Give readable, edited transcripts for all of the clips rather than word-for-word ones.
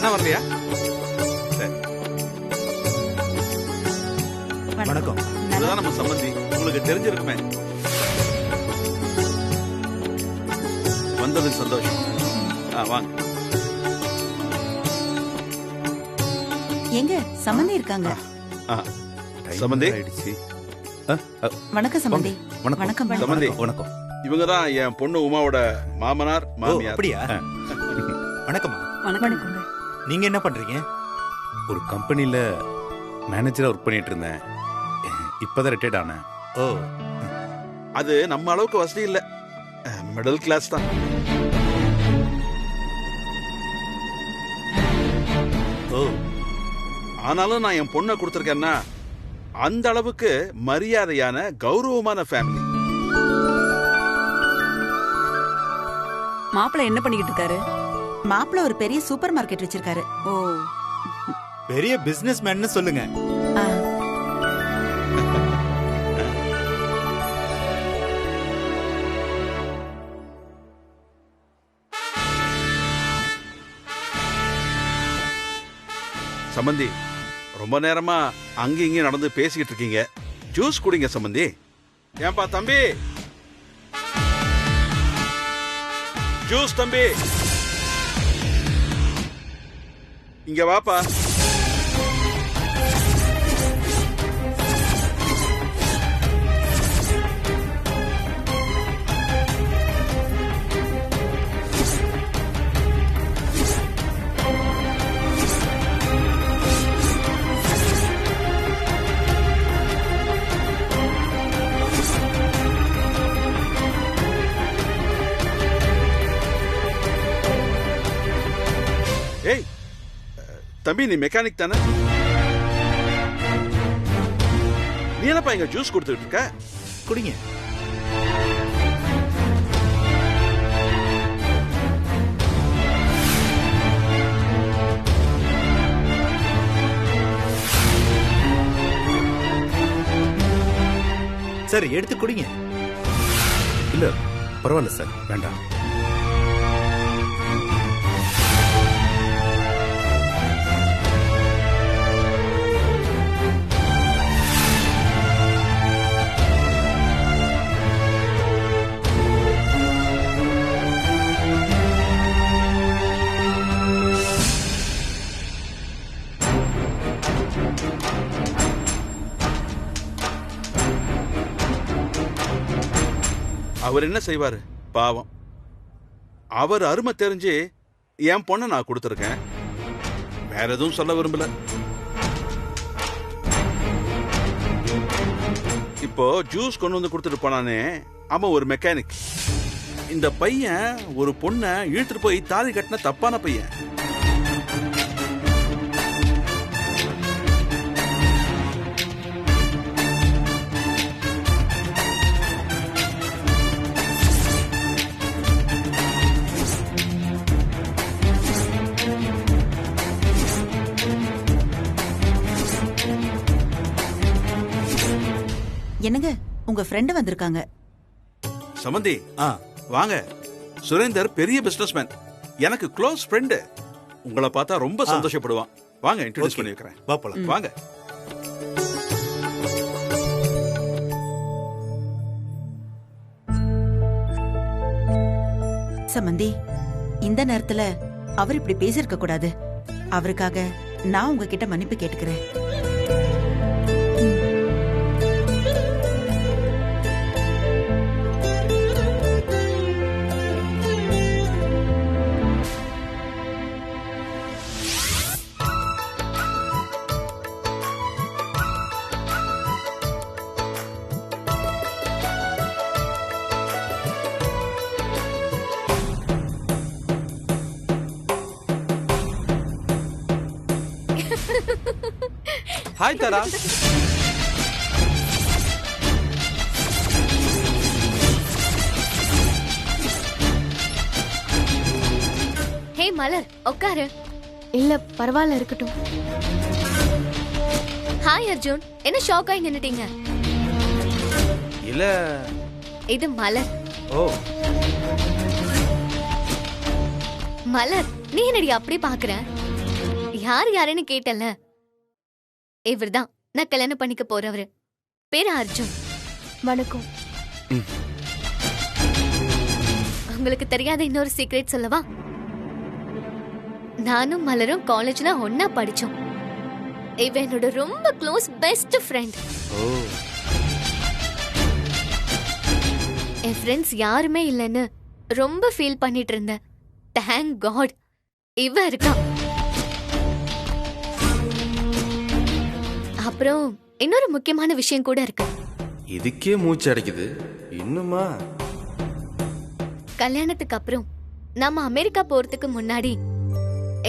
அண்ணா வரலையா? சரி. வணக்கம். இதுதான் நம்ம சம்பந்தி, உங்களுக்கு தெரிஞ்சிருக்குமே. வந்தது சந்தோஷம். வாங்க. எங்க சம்பந்தி இருக்காங்க? சம்பந்தி. வணக்கம் சம்பந்தி. வணக்கம் சம்பந்தி. வணக்கம். இவங்க தான் என் பொண்ணு உமாவோட மாமனார் மாமியார். அப்படியா? வணக்கம். வணக்கம். நீங்க என்ன பண்றீங்க? ஒரு கம்பெனில மேனேஜரா ஒர்க் பண்ணிட்டு இருந்தேன். இப்பதான் ரிட்டையர்ட் ஆனேன். ஓ, அது நம்ம அளவுக்கு வசதி இல்ல, மிடில் கிளாஸ் தான். ஓ, ஆனாலும் நான் என் பொண்ணை கொடுத்துருக்கேன்னா அந்த அளவுக்கு மரியாதையான கௌரவமான ஃபேமிலி. மாப்பிள்ள என்ன பண்ணிக்கிட்டு இருக்காரு? மாப்பிள்ள ஒரு பெரிய சூப்பர் மார்க்கெட் வச்சிருக்காரு. ஓ, பெரிய பிசினஸ் மேன்னு சொல்லுங்க. சம்பந்தி, ரொம்ப நேரமா அங்க இங்க நடந்து பேசிக்கிட்டு இருக்கீங்க. ஜூஸ் குடிங்க சம்பந்தி. ஏன்பா தம்பி, ஜூஸ் தம்பி, இங்க வாப்பா. ஏய் தம்பி, நீ மெக்கானிக் தானே? நீ என்னப்பா இங்க ஜூஸ் கொடுத்துட்டு இருக்க? குடிங்க. சரி, எடுத்து குடிங்க. இல்ல பரவாயில்ல சார், வேண்டாம். அவர் என்ன செய்வாரு பாவம். அவர் அருமை தெரிஞ்சு என் பொண்ணை நான் கொடுத்துருக்கேன். வேற எதுவும் சொல்ல விரும்பல. இப்போ ஜூஸ் கொண்டு வந்து கொடுத்துட்டு போனானே, அவன் ஒரு மெக்கானிக். இந்த பையன் ஒரு பொண்ணை இழுத்துட்டு போய் தாலி கட்டின தப்பான பையன். என்னங்க, உங்க ஃப்ரெண்ட் வந்திருக்காங்க. சம்பந்தி, வாங்க. சுரேந்தர் பெரிய பிசினஸ்மேன், எனக்கு க்ளோஸ் ஃப்ரெண்டு. உங்களை பார்த்தா ரொம்ப சந்தோஷப்படுவான். வாங்க, இன்ட்ரோடியூஸ் பண்ணி வைக்கிறேன். வாங்க. சம்பந்தி, இந்த நேரத்துல அவர் இப்படி பேசிருக்க கூடாது. அவருக்காக நான் உங்ககிட்ட மன்னிப்பு கேட்டுக்கிறேன். ஹாய் தாரா. ஹே மலர், உட்காரு. இல்ல பரவாயில்ல, இருக்கட்டும். ஹாய் அர்ஜுன், என்ன ஷாக் ஆகி நின்னுட்டீங்க? இல்ல, இது மலர். ஓ மலர், நீ என்னடி அப்படி பாக்குற? யார் யாருன்னு கேட்டல, இவர்தான் நான் கல்யாணம் பண்ணிக்க போறவரு. பேரு அர்ஜுன். வணக்கம். உங்களுக்கு தெரியாத இன்னொரு சீக்ரெட் சொல்லவா? நானும் மலரும் காலேஜ்ல ஒன்னா படிச்சோம். இவ என்னோட ரொம்ப க்ளோஸ் பெஸ்ட் ஃப்ரெண்ட். என் ஃப்ரெண்ட்ஸ் யாருமே இல்லைன்னு ரொம்ப ஃபீல் பண்ணிட்டு இருந்தேன். தேங்க் காட் இவ இருக்கா. அப்புறம் இன்னொரு முக்கியமான விஷயம் கூட இருக்கு. இதுக்கே மூச்சு அடைக்குது இன்னுமா? கல்யாணத்துக்கு அப்புறம் நாம அமெரிக்கா போறதுக்கு முன்னாடி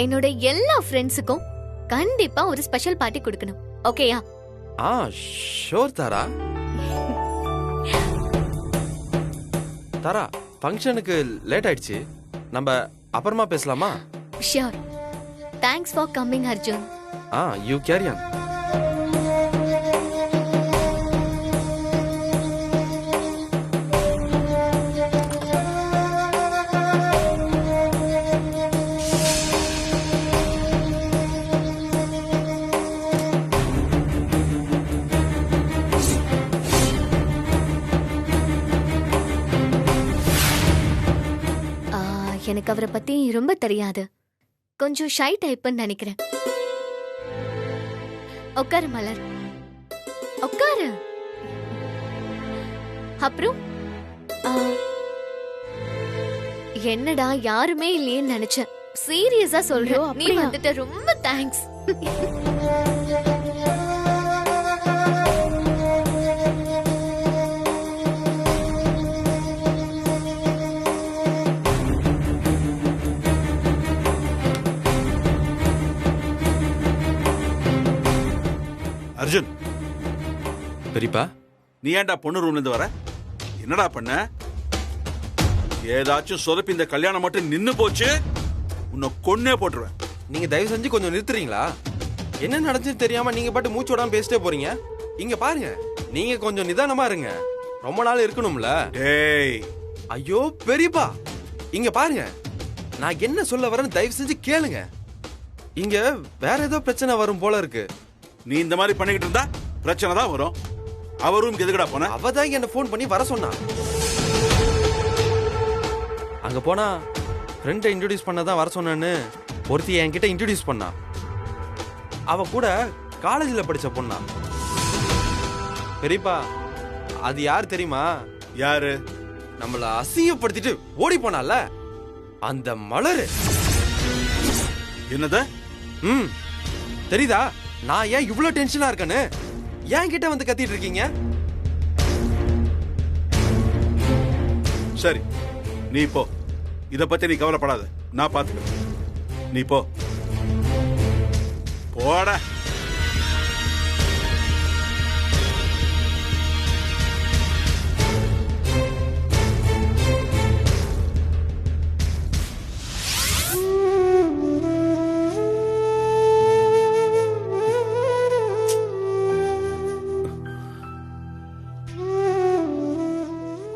என்னோட எல்லா ஃப்ரெண்ட்ஸுக்கும் கண்டிப்பா ஒரு ஸ்பெஷல் பார்ட்டி கொடுக்கணும். ஓகேயா? ஷோர் தாரா. தாரா, ஃபங்க்ஷனுக்கு லேட் ஆயிடுச்சு, நம்ம அப்புறமா பேசலாமா? Sure. Thanks for coming Arjun. You carry on. எனக்கு அவரை பத்தி ரொம்ப தெரியாது. கொஞ்சம் ஷை டைப்னு நினைக்கிறேன். உட்காரு மலர், உட்காரு. அப்புறம் என்னடா யாருமே இல்லையேன்னு நினைச்சேன். சீரியஸா சொல்றேன், நீ வந்துட்ட. ரொம்ப தேங்க்ஸ். அர்ஜுன், பெரியப்பா, நீ ஏன்டா பொண்ணு ரூம்ல இருந்து வர? என்னடா பண்ண? ஏதாச்சும் சொதப்பி இந்த கல்யாணம் மட்டும் நின்னு போச்சு, உன்னை கொன்னே போட்டுருவேன். நீங்க தயவு செஞ்சு கொஞ்சம் நிறுத்துறீங்களா? என்ன நடந்துச்சு தெரியாம நீங்க பாட்டு மூச்சு விடாம பேசிட்டே போறீங்க. இங்க பாருங்க, நீங்க கொஞ்சம் நிதானமா இருங்க. ரொம்ப நாள் இருக்கணும்ல. டேய், ஐயோ பெரியப்பா, இங்க பாருங்க, நான் என்ன சொல்ல வரேன்னு தயவு செஞ்சு கேளுங்க. இங்க வேற ஏதோ பிரச்சனை வரும் போல இருக்கு. நீ இந்த மாதிரி பண்ணிக்கிட்டு இருந்தா பிரச்சனை தான் வரும். அவரும் எதுக்கடா போன? அவதான் என்ன போன் பண்ணி வர சொன்னா. அங்க போனா ஃப்ரெண்டை இன்ட்ரோடியூஸ் பண்ணதான் வர சொன்னேன்னு ஒருத்தி என்கிட்ட இன்ட்ரோடியூஸ் பண்ணா. அவ கூட காலேஜ்ல படிச்ச பொண்ணா. பெரியப்பா, அது யார் தெரியுமா? யாரு? நம்மள அசிங்கப்படுத்திட்டு ஓடி போனால அந்த மலரு. என்னது? தெரியுதா நான் ஏன் இவ்வளவு டென்ஷனா இருக்கேன்னு? ஏன் கிட்ட வந்து கத்திட்டு இருக்கீங்க? சரி, நீ போ. இத பத்தி நீ கவலைப்படாத, நான் பாத்துக்கிறேன். நீ போ. போடா.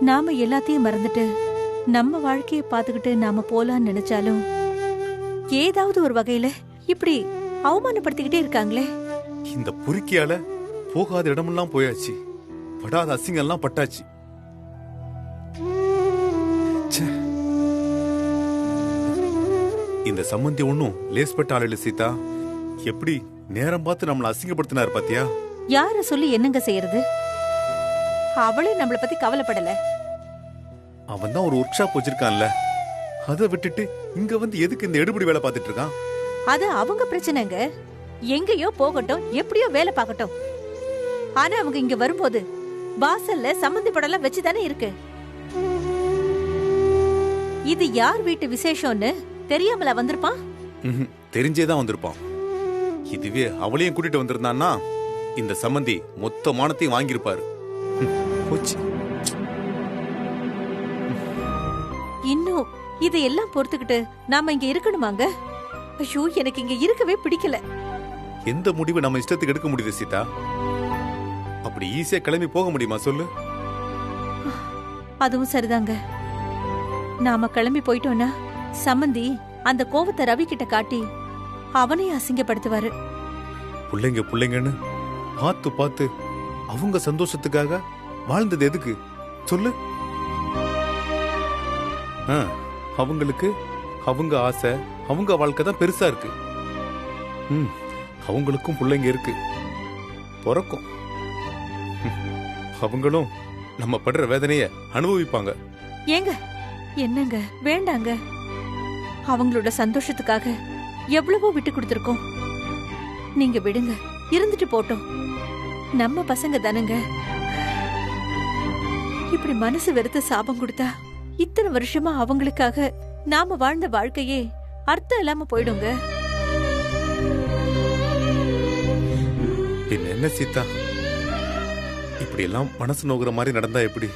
நாம எல்லாத்தையும் மறந்துட்டு நம்ம வாழ்க்கைய பாத்துக்கிட்டு நாம போலான்னு நினைச்சாலும் ஏதாவது ஒரு வகையில இப்படி அவமானப்படுத்திக்கிட்டே இருக்காங்களே. இந்த புரிக்கியால போகாத இடமெல்லாம் போயாச்சு, படாத அசிங்கெல்லாம் பட்டாச்சு. இந்த சம்பந்தி ஒன்னும் லேஸ்பட்ட ஆள் இல்ல சீதா. எப்படி நேரம் பார்த்து நம்மள அசிங்கப்படுத்தினாரு பாத்தியா? யார சொல்லி என்னங்க செய்யறது? அவளே நம்மள பத்தி கவலைப்படல. அவன் தான் ஒரு ஒர்க் ஷாப் வச்சிருக்கான்ல, அதை விட்டுட்டு இங்க வந்து எதுக்கு இந்த எடுபடி வேலை பார்த்துட்டு இருக்கான்? அது அவங்க பிரச்சனைங்க. எங்கேயோ போகட்டும், எப்படியோ வேலை பார்க்கட்டும். ஆனா அவங்க இங்க வரும்போது வாசல்ல சம்மந்தி படம்லாம் வச்சுதானே இருக்கு. இது யார் வீட்டு விசேஷம்னு தெரியாமல வந்திருப்பான்? தெரிஞ்சேதான் வந்திருப்பான். இதுவே அவளையும் கூட்டிட்டு வந்திருந்தான்னா இந்த சம்பந்தி மொத்த மானத்தையும் வாங்கியிருப்பாரு. இன்னும் இதையெல்லாம் பொறுத்துக்கிட்டு நாம இங்க இருக்கணுமாங்க? ஐயோ, எனக்கு இங்க இருக்கவே பிடிக்கல. எந்த முடிவு நம்ம இஷ்டத்துக்கு எடுக்க முடியுது சீதா? அப்படி ஈஸியா கிளம்பி போக முடியுமா சொல்லு? அதுவும் சரிதாங்க. நாம கிளம்பி போயிட்டோம்னா சம்மந்தி அந்த கோவத்தை ரவி கிட்ட காட்டி அவனையும் அசிங்கப்படுத்துவாரு. பிள்ளைங்கன்னு பார்த்து பார்த்து அவங்க சந்தோஷத்துக்காக வாழ்ந்தது எதுக்கு சொல்லு? அவங்களுக்கு அவங்க ஆசை, அவங்க வாழ்க்கை தான் பெருசா இருக்கு. அவங்களுக்கும் பிள்ளைங்க இருக்கு, பிறக்கும். அவங்களும் நம்ம படுற வேதனைய அனுபவிப்பாங்க. ஏங்க என்னங்க வேண்டாங்க. அவங்களோட சந்தோஷத்துக்காக எவ்வளவோ விட்டு கொடுத்துருக்கோம். நீங்க விடுங்க, இருந்துட்டு போட்டோம். நம்ம பசங்க தானங்க. இப்படி மனசு வெறுத்து சாபம் கொடுத்தா இத்தனை வருஷமா அவங்களுக்காக நாம வாழ்ந்த வாழ்க்கையே அர்த்தம் இல்லாம போயிடுங்க. என்ன சீதா, இப்படி எல்லாம் மனசு நோகுற மாதிரி நடந்தா எப்படி?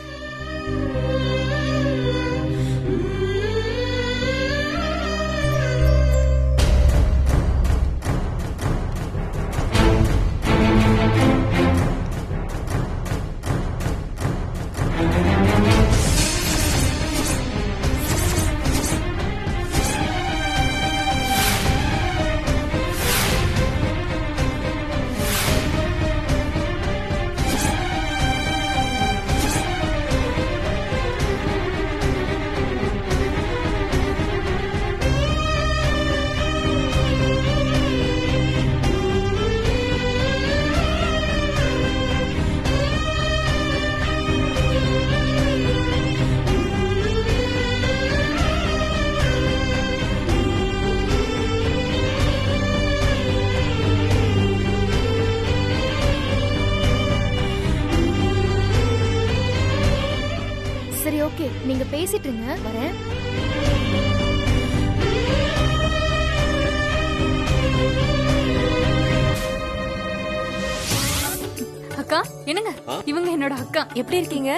சரி ஓகே, நீங்க பேசிட்டு இருங்க, வரேன். அக்கா என்னங்க, இவங்க என்னோட அக்கா. எப்படி இருக்கீங்க?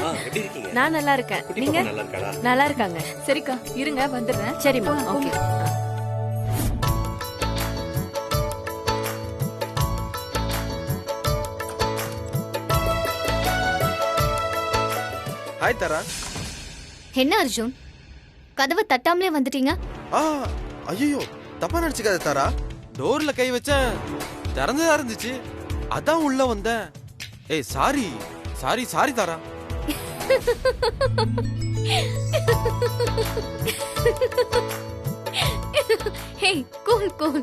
நான் நல்லா இருக்கேன். நீங்க நல்லா இருக்காங்க? சரிக்கா, இருங்க வந்துடுறேன். சரிம்மா, ஓகே. ஹாய் தாரா. என்ன அர்ஜுன், கதவை தட்டாமலே வந்துட்டீங்க? ஐயோ தப்பா நினைச்சுக்காத தாரா. டோர்ல கை வச்சேன், திறந்ததா இருந்துச்சு, அதான் உள்ள வந்தேன். ஏய் sorry sorry sorry Tara. Hey cool cool.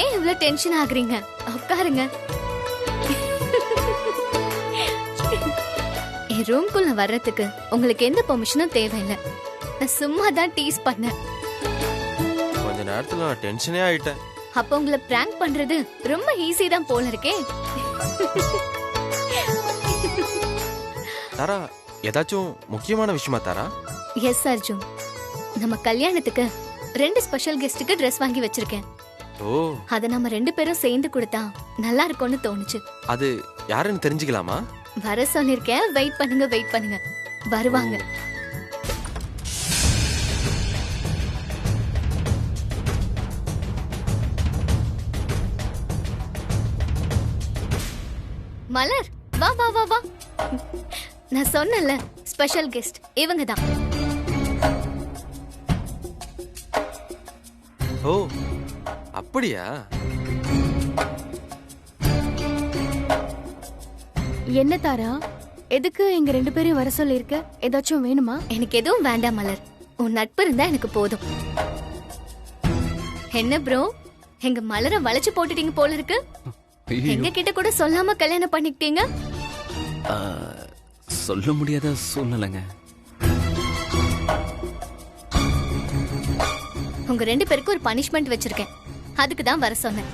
ஏன் இவ்ளோ டென்ஷன் ஆகுறீங்க? உட்காருங்க. என் ரூம்குள்ள வர்றதுக்கு உங்களுக்கு எந்த பெர்மிஷனும் தேவையில்லை. நான் சும்மா தான் டீஸ் பண்ணேன். கொஞ்ச நேரத்துல நான் டென்ஷனே ஆயிட்டேன். அப்ப உங்களை பிராங்க் பண்றது ரொம்ப ஈஸி தான் போல இருக்கே. தாரா, ஏதாச்சும் முக்கியமான விஷயமா தாரா? எஸ் அர்ஜுன், நம்ம கல்யாணத்துக்கு 2 ஸ்பெஷல் கெஸ்டுக்கு ட்ரெஸ் வாங்கி வச்சிருக்கேன். ஓ, அத நம்ம 2 பேரும் சேர்ந்து கொடுத்தா நல்லா இருக்கும்னு தோணுச்சு. அது யாருன்னு தெரிஞ்சுக்கலாமா? வர சொல்லிருக்கேன், வெயிட் பண்ணுங்க வெயிட் பண்ணுங்க, வருவாங்க. மலர் வா வா வா வா. நான் சொன்னல ஸ்பெஷல் கெஸ்ட் இவங்க தான். ஓ அப்படியா? என்ன தாரா, எதுக்கு எங்க 2 பேரையும் வர சொல்லிருக்க? ஏதாச்சும் வேணுமா? எனக்கு எதுவும் வேண்டாம் மலர், உன் நட்பு இருந்தா எனக்கு போதும். என்ன ப்ரோ, எங்க மலரை வளைச்சு போட்டுட்டீங்க போல இருக்கு. எங்க கிட்ட கூட சொல்லாம கல்யாணம் பண்ணிக்கிட்டீங்க. சொல்ல முடியாத சூழ்நிலைங்க. உங்க 2 பேருக்கு ஒரு பனிஷ்மெண்ட் வச்சிருக்கேன், அதுக்கு தான் வர சொன்னேன்.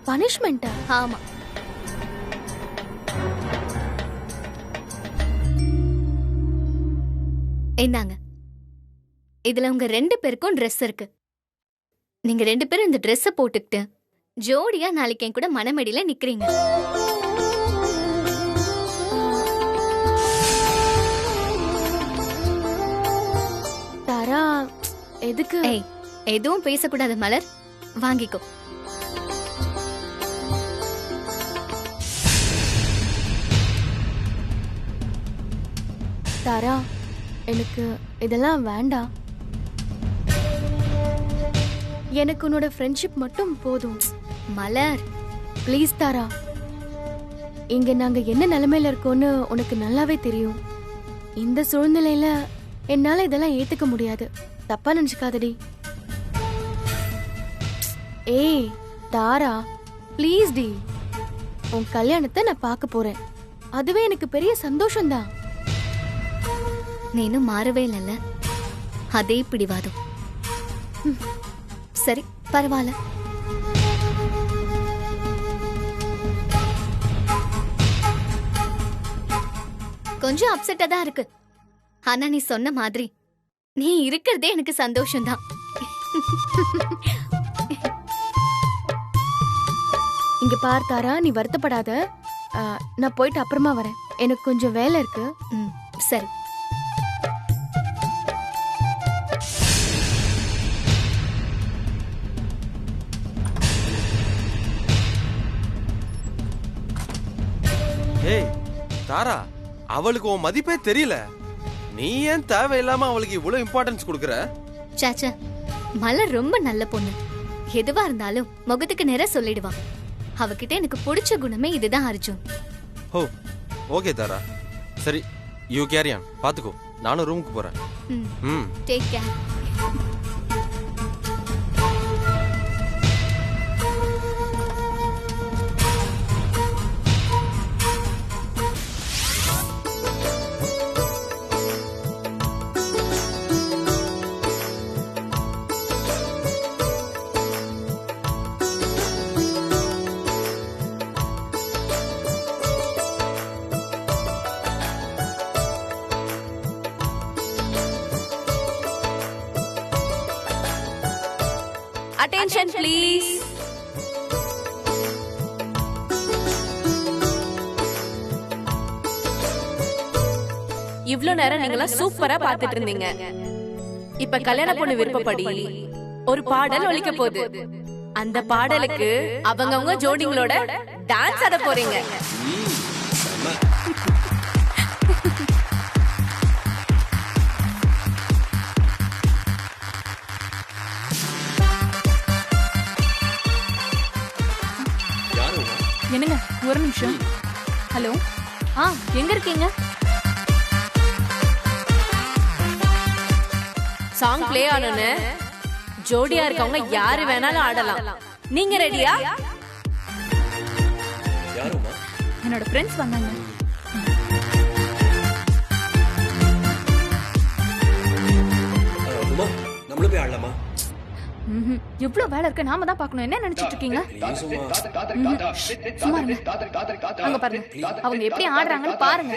பனிஷ்மெண்டா? ஆமா. இந்தாங்க, இதுல உங்க 2 பேருக்கும் Dress இருக்கு. நீங்க 2 பேரும் இந்த Dress போட்டுக்கிட்டு ஜோடியா நாளைக்கு என் கூட மணமேடையில நிக்கிறீங்க. தாரா, எதுக்கு? ஏய், எதுவும் பேசக்கூடாது மலர், வாங்கிக்கோ. தாரா, எனக்கு இதெல்லாம் வேண்டாம். எனக்கு உன்னோட ஃப்ரெண்ட்ஷிப் மட்டும் போதும். மலர், ப்ளீஸ் தாரா. இங்க நாங்க என்ன நிலைமையில இருக்கோம்னு உனக்கு நல்லாவே தெரியும். இந்த சூழ்நிலையில என்னால இதெல்லாம் ஏத்துக்க முடியாது. தப்பா நினைச்சுக்காதடி. ஏய் தாரா, ப்ளீஸ் டி. உன் கல்யாணத்தை நான் பார்க்க போறேன். அதுவே எனக்கு பெரிய சந்தோஷம்தான். நீ இன்னும் மாறவே இல்லைல்ல, அதே பிடிவாதம். சரி பரவாயில்ல. கொஞ்சம் அப்செட்டா தான் இருக்கு. ஆனா நீ சொன்ன மாதிரி நீ இருக்கிறதே எனக்கு சந்தோஷம்தான். இங்க பார் தாரா, நீ வருத்தப்படாத. நான் போயிட்டு அப்புறமா வரேன். எனக்கு கொஞ்சம் வேலை இருக்கு. சரி. ஏய் தாரா, அவளுக்கு உன் மதிப்பே தெரியல. நீ ஏன் தேவையில்லாம அவளுக்கு இவ்வளவு இம்பார்ட்டன்ஸ் கொடுக்கற? சாச்சா, மலர் ரொம்ப நல்ல பொண்ணு. எதுவா இருந்தாலும் முகத்துக்கு நேரா சொல்லிடுவா. அவகிட்ட எனக்கு பிடிச்ச குணமே இதுதான் அர்ஜுன். ஓ ஓகே தாரா, சரி யூ கேரி ஆன். பாத்துக்கோ, நானும் ரூமுக்கு போறேன். Take care. Attention please. இவ்ளோ நேரம் நீங்களா சூப்பரா பாத்துட்டு இருந்தீங்க. இப்ப கல்யாண பொண்ணு விருப்பப்படி ஒரு பாடல் ஒலிக்க போகுது. அந்த பாடலுக்கு அவங்கவங்க ஜோடிங்களோட டான்ஸ் ஆட போறீங்க. என்னங்க ஒரு நிமிஷம். ஹலோ, எங்க இருக்கீங்க? சாங் ப்ளே ஆனோன்னு ஜோடியா இருக்கவங்க யாரு வேணாலும் ஆடலாம். நீங்க ரெடியா? என்னோட ஃப்ரெண்ட்ஸ் வந்தாங்க. நம்மளும் போய் ஆடலாமா? எவ்வளவு வேலை இருக்கு, நாம தான் பார்க்கணும். என்ன நினைச்சிட்டு இருக்கீங்க? சும்மா இருங்க. அங்க பாருங்க, அவங்க எப்படி ஆடுறாங்கன்னு பாருங்க.